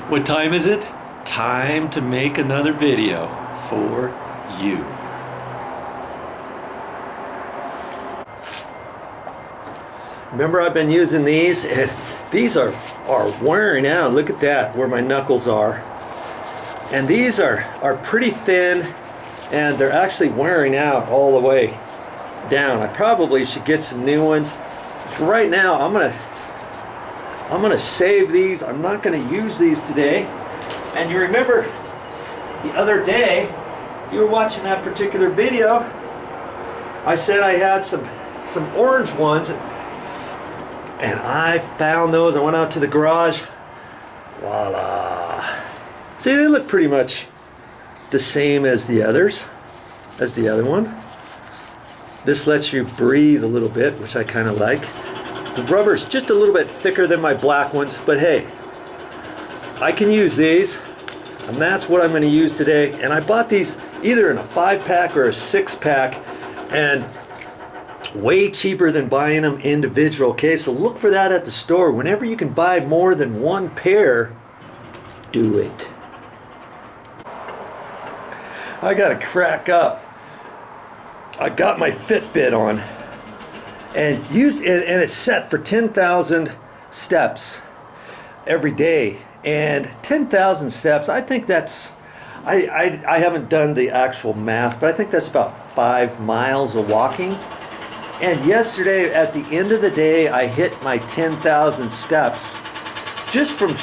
What time is it? Time to make another video for you. Remember, I've been using these, and these are wearing out. Look at that, where my knuckles are. And these are pretty thin, and they're actually wearing out all the way down. I probably should get some new ones. For right now, I'm gonna save these. I'm not gonna use these today. And you remember the other day, you were watching that particular video, I said I had some orange ones, and I found those. I went out to the garage. Voila. See, they look pretty much the same as the others, as the other one. This lets you breathe a little bit, which I kind of like. The rubber's just a little bit thicker than my black ones, but hey, I can use these, and that's what I'm going to use today. And I bought these either in a 5-pack or a 6-pack, and way cheaper than buying them individual. Okay, so look for that at the store. Whenever you can buy more than one pair, do it. I gotta crack up. I got my Fitbit on, and it's set for 10,000 steps every day. And 10,000 steps, I think that's, I haven't done the actual math, but I think that's about 5 miles of walking. And yesterday, at the end of the day, I hit my 10,000 steps just from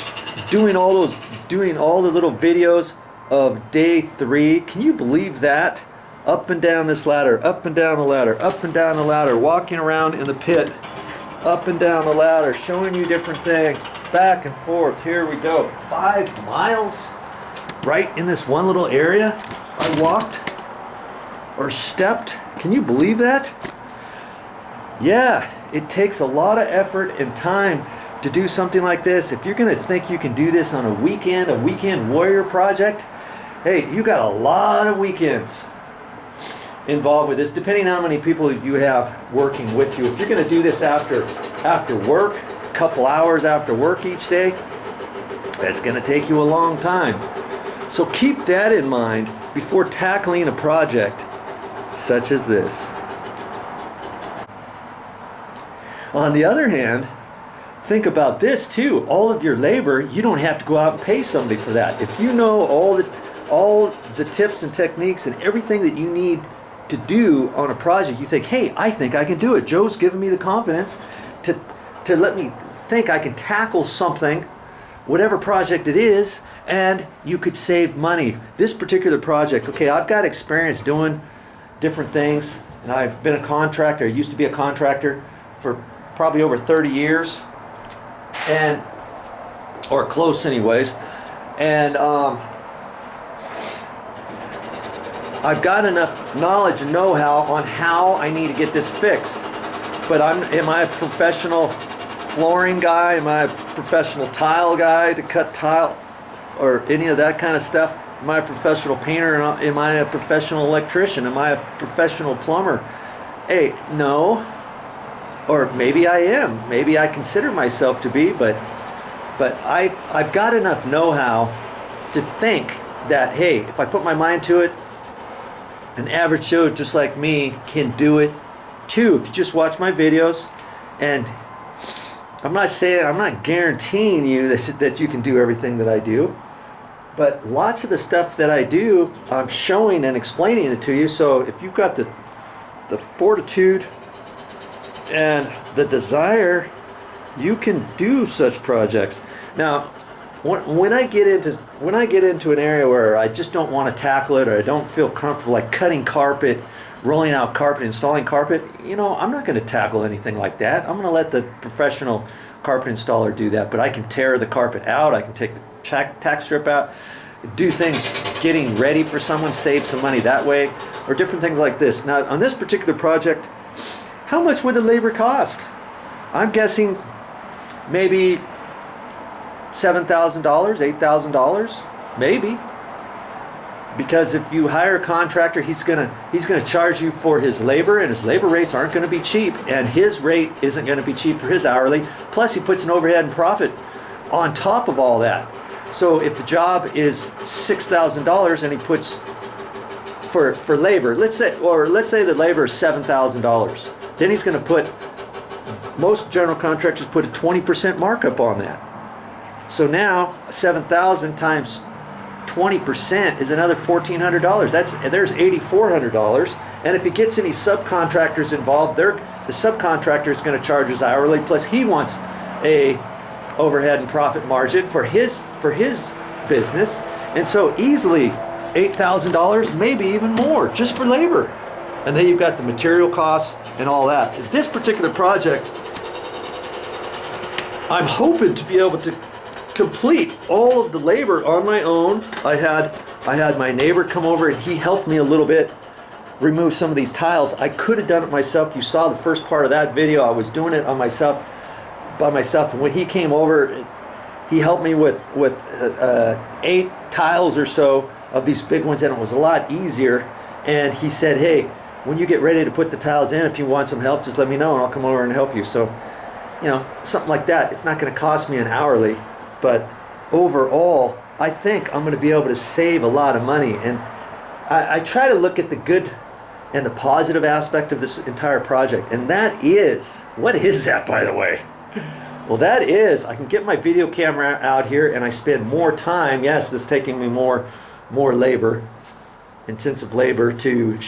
doing all the little videos of day 3. Can you believe that? Up and down this ladder, up and down the ladder, up and down the ladder, walking around in the pit, up and down the ladder, showing you different things, back and forth. Here we go. 5 miles right in this one little area I walked or stepped. Can you believe that? Yeah, it takes a lot of effort and time to do something like this. If you're going to think you can do this on a weekend warrior project, hey, you got a lot of weekends involved with this, depending on how many people you have working with you. If you're going to do this after work, a couple hours after work each day, that's going to take you a long time. So keep that in mind before tackling a project such as this. On the other hand, think about this too. All of your labor, you don't have to go out and pay somebody for that. If you know all the tips and techniques and everything that you need to do on a project, you think, hey, I think I can do it. Joe's given me the confidence to let me think I can tackle something, whatever project it is, and you could save money. This particular project, okay, I've got experience doing different things, and I've been a contractor. I used to be a contractor for probably over 30 years, and or close anyways, and I've got enough knowledge and know-how on how I need to get this fixed. But am I a professional flooring guy? Am I a professional tile guy to cut tile or any of that kind of stuff? Am I a professional painter? Am I a professional electrician? Am I a professional plumber? Hey, no. Or maybe I am. Maybe I consider myself to be, but I've got enough know-how to think that, hey, if I put my mind to it, an average Joe just like me can do it too. If you just watch my videos, and I'm not guaranteeing you that you can do everything that I do, but lots of the stuff that I do, I'm showing and explaining it to you. So if you've got the fortitude and the desire, you can do such projects. Now, when I get into an area where I just don't want to tackle it, or I don't feel comfortable, like cutting carpet, rolling out carpet, installing carpet, I'm not going to tackle anything like that. I'm going to let the professional carpet installer do that. But I can tear the carpet out, I can take the tack strip out, do things getting ready for someone, save some money that way, or different things like this. Now, on this particular project, how much would the labor cost? I'm guessing maybe $7,000, $8,000, maybe. Because if you hire a contractor, he's gonna charge you for his labor, and his labor rates aren't going to be cheap, and his rate isn't going to be cheap for his hourly. Plus, he puts an overhead and profit on top of all that. So if the job is $6,000 and he puts for labor, let's say the labor is $7,000, then he's going to put, most general contractors put a 20% markup on that. So now 7,000 times 20% is another $1,400. There's $8,400. And if he gets any subcontractors involved, the subcontractor is going to charge us hourly. Plus, he wants a overhead and profit margin for his business, and so easily $8,000, maybe even more, just for labor. And then you've got the material costs and all that. This particular project, I'm hoping to be able to complete all of the labor on my own. I had my neighbor come over and he helped me a little bit remove some of these tiles. I could have done it myself. You saw the first part of that video. I was doing it by myself, and when he came over, he helped me with 8 tiles or so of these big ones, and it was a lot easier. And he said, hey, when you get ready to put the tiles in, if you want some help, just let me know and I'll come over and help you. So, you know, something like that. It's not going to cost me an hourly, but overall, I think I'm going to be able to save a lot of money. And I try to look at the good and the positive aspect of this entire project. And that is, what is that, by the way? Well, that is, I can get my video camera out here and I spend more time. Yes, this is taking me more labor, intensive labor to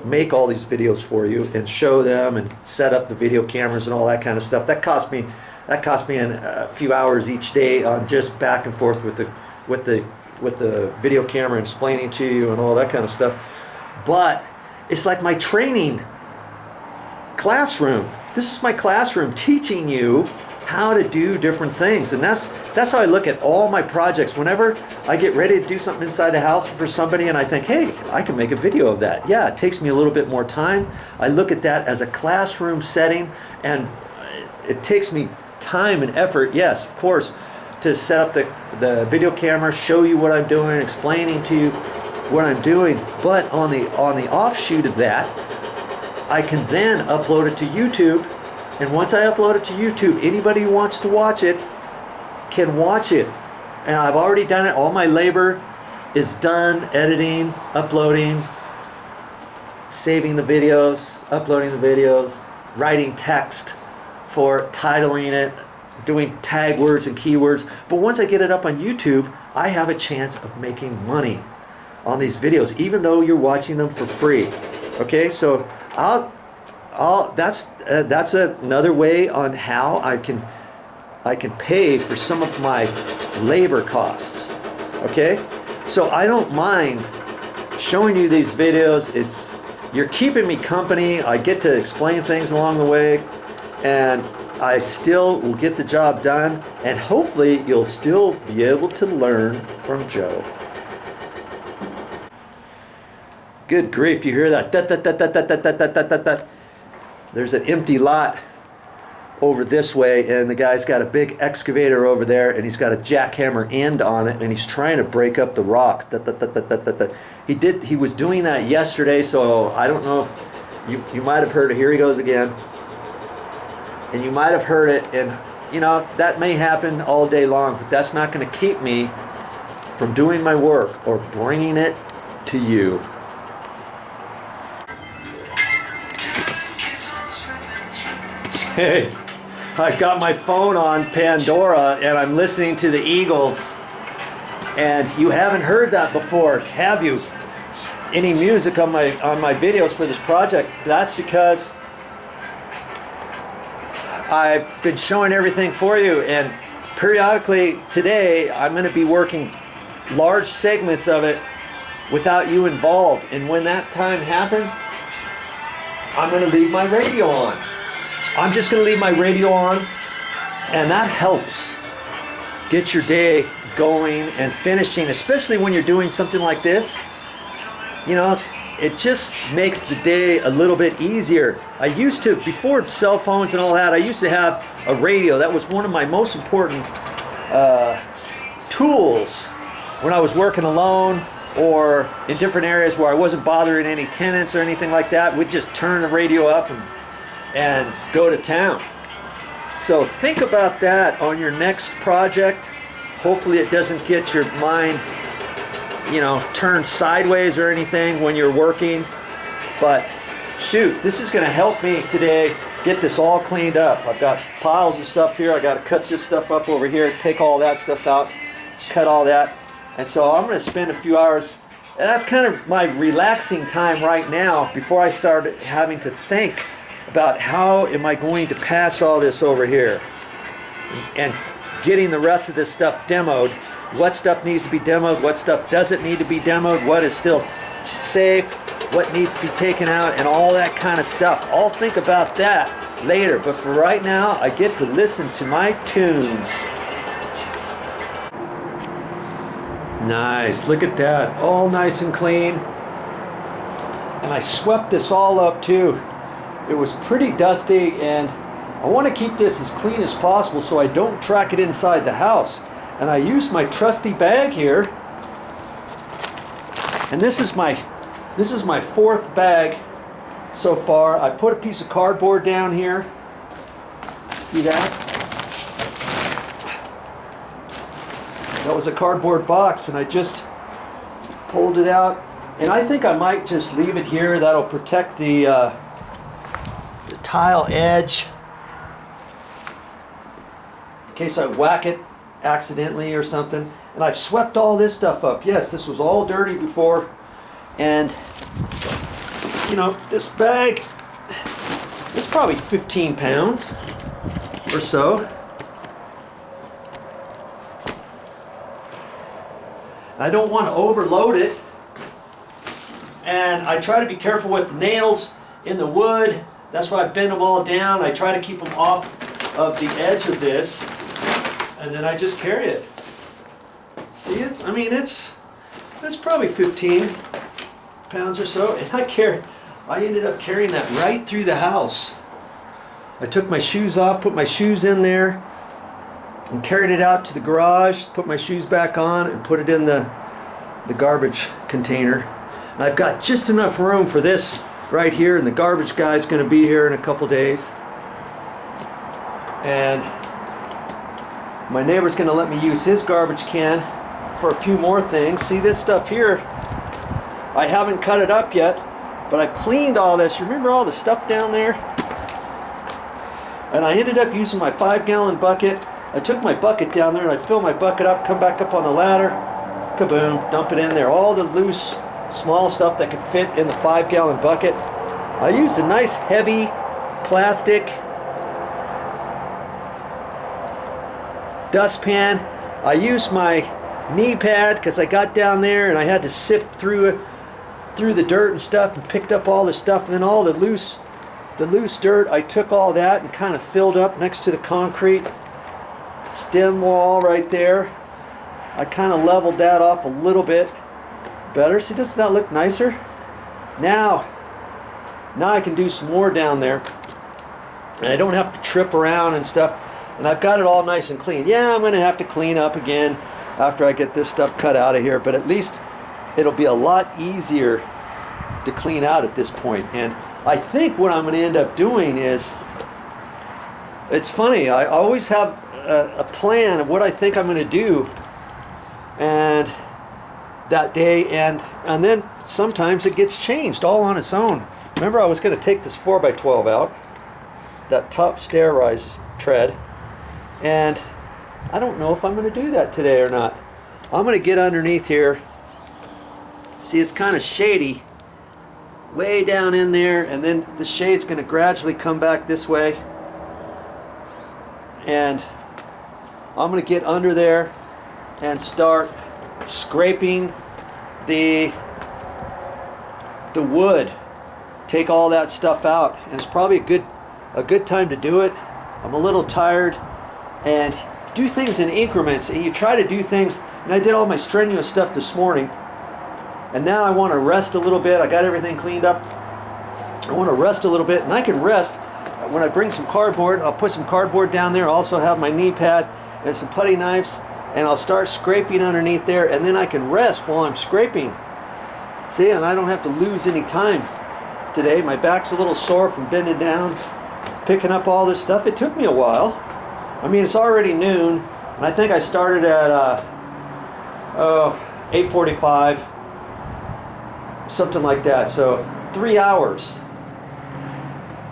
make all these videos for you and show them and set up the video cameras and all that kind of stuff. That cost me a few hours each day on just back and forth with the video camera, explaining to you and all that kind of stuff. But it's like my training classroom. This is my classroom teaching you how to do different things. And that's how I look at all my projects. Whenever I get ready to do something inside the house for somebody and I think, hey, I can make a video of that. Yeah, it takes me a little bit more time. I look at that as a classroom setting, and it takes me time and effort, yes, of course, to set up the video camera, show you what I'm doing, explaining to you what I'm doing. But on the offshoot of that, I can then upload it to YouTube. And once I upload it to YouTube, anybody who wants to watch it can watch it. And I've already done it. All my labor is done, editing, uploading, saving the videos, uploading the videos, writing text for titling it, doing tag words and keywords. But once I get it up on YouTube, I have a chance of making money on these videos, even though you're watching them for free. Okay, so that's another way on how I can pay for some of my labor costs. Okay, so I don't mind showing you these videos. You're keeping me company. I get to explain things along the way, and I still will get the job done, and hopefully you'll still be able to learn from Joe. Good grief, do you hear that? There's an empty lot over this way, and the guy's got a big excavator over there, and he's got a jackhammer end on it, and he's trying to break up the rocks. He was doing that yesterday, so I don't know if you might have heard it. Here he goes again. And you might have heard it, and you know, that may happen all day long, but that's not going to keep me from doing my work or bringing it to you. Hey, I've got my phone on Pandora and I'm listening to the Eagles, and you haven't heard that before, have you? Any music on my videos for this project? That's because I've been showing everything for you, and periodically today I'm going to be working large segments of it without you involved, and when that time happens, I'm going to leave my radio on. I'm just going to leave my radio on, and that helps get your day going and finishing, especially when you're doing something like this. You know, it just makes the day a little bit easier. I used to, before cell phones and all that, I used to have a radio. That was one of my most important tools when I was working alone or in different areas where I wasn't bothering any tenants or anything like that. We'd just turn the radio up and go to town. So think about that on your next project. Hopefully it doesn't get your mind, you know, turned sideways or anything when you're working. But shoot, this is going to help me today get this all cleaned up. I've got piles of stuff here. I got to cut this stuff up over here, take all that stuff out, cut all that. And so I'm going to spend a few hours, and that's kind of my relaxing time right now before I start having to think about how am I going to patch all this over here and getting the rest of this stuff demoed. What stuff needs to be demoed, what stuff doesn't need to be demoed, what is still safe, what needs to be taken out, and all that kind of stuff. I'll think about that later, but for right now I get to listen to my tunes. Nice, look at that, all nice and clean. And I swept this all up too. It was pretty dusty, and I want to keep this as clean as possible so I don't track it inside the house. And I used my trusty bag here, and this is my fourth bag so far. I put a piece of cardboard down here. See that? That was a cardboard box, and I just pulled it out. And I think I might just leave it here. That'll protect the tile edge in case I whack it accidentally or something. And I've swept all this stuff up. Yes, this was all dirty before. And you know, this bag is probably 15 pounds or so. I don't want to overload it, and I try to be careful with the nails in the wood. That's why I bend them all down. I try to keep them off of the edge of this, and then I just carry it. See, it's probably 15 pounds or so, and I ended up carrying that right through the house. I took my shoes off, put my shoes in there, and carried it out to the garage, put my shoes back on, and put it in the garbage container. And I've got just enough room for this right here, and the garbage guy's going to be here in a couple days. And my neighbor's going to let me use his garbage can for a few more things. See, this stuff here, I haven't cut it up yet, but I've cleaned all this. You remember all the stuff down there? And I ended up using my 5-gallon bucket. I took my bucket down there and I'd fill my bucket up, come back up on the ladder, kaboom, dump it in there. All the loose, small stuff that could fit in the 5-gallon bucket. I used a nice heavy plastic dustpan. I used my knee pad because I got down there and I had to sift through the dirt and stuff, and picked up all the stuff, and then all the loose dirt, I took all that and kind of filled up next to the concrete stem wall right there. I kind of leveled that off a little bit better. See, doesn't that look nicer? Now I can do some more down there, and I don't have to trip around and stuff, and I've got it all nice and clean. Yeah, I'm going to have to clean up again after I get this stuff cut out of here, but at least it'll be a lot easier to clean out at this point. And I think what I'm going to end up doing is, it's funny, I always have a plan of what I think I'm going to do and that day, and then sometimes it gets changed all on its own. Remember, I was going to take this 4x12 out, that top stair rise tread, and I don't know if I'm going to do that today or not. I'm going to get underneath here. See, it's kind of shady way down in there, and then the shade's going to gradually come back this way, and I'm going to get under there and start scraping the wood, take all that stuff out. And it's probably a good time to do it. I'm a little tired, and do things in increments, and you try to do things. And I did all my strenuous stuff this morning, and now I want to rest a little bit. I got everything cleaned up. I want to rest a little bit, and I can rest when I bring some cardboard. I'll put some cardboard down there. I'll also have my knee pad and some putty knives, and I'll start scraping underneath there, and then I can rest while I'm scraping. See, and I don't have to lose any time today. My back's a little sore from bending down, picking up all this stuff. It took me a while. I mean, it's already noon, And I think I started at 8:45, something like that. So 3 hours.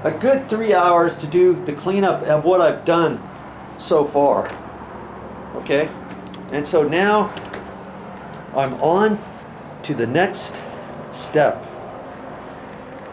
A good 3 hours to do the cleanup of what I've done so far. Okay? And so now I'm on to the next step.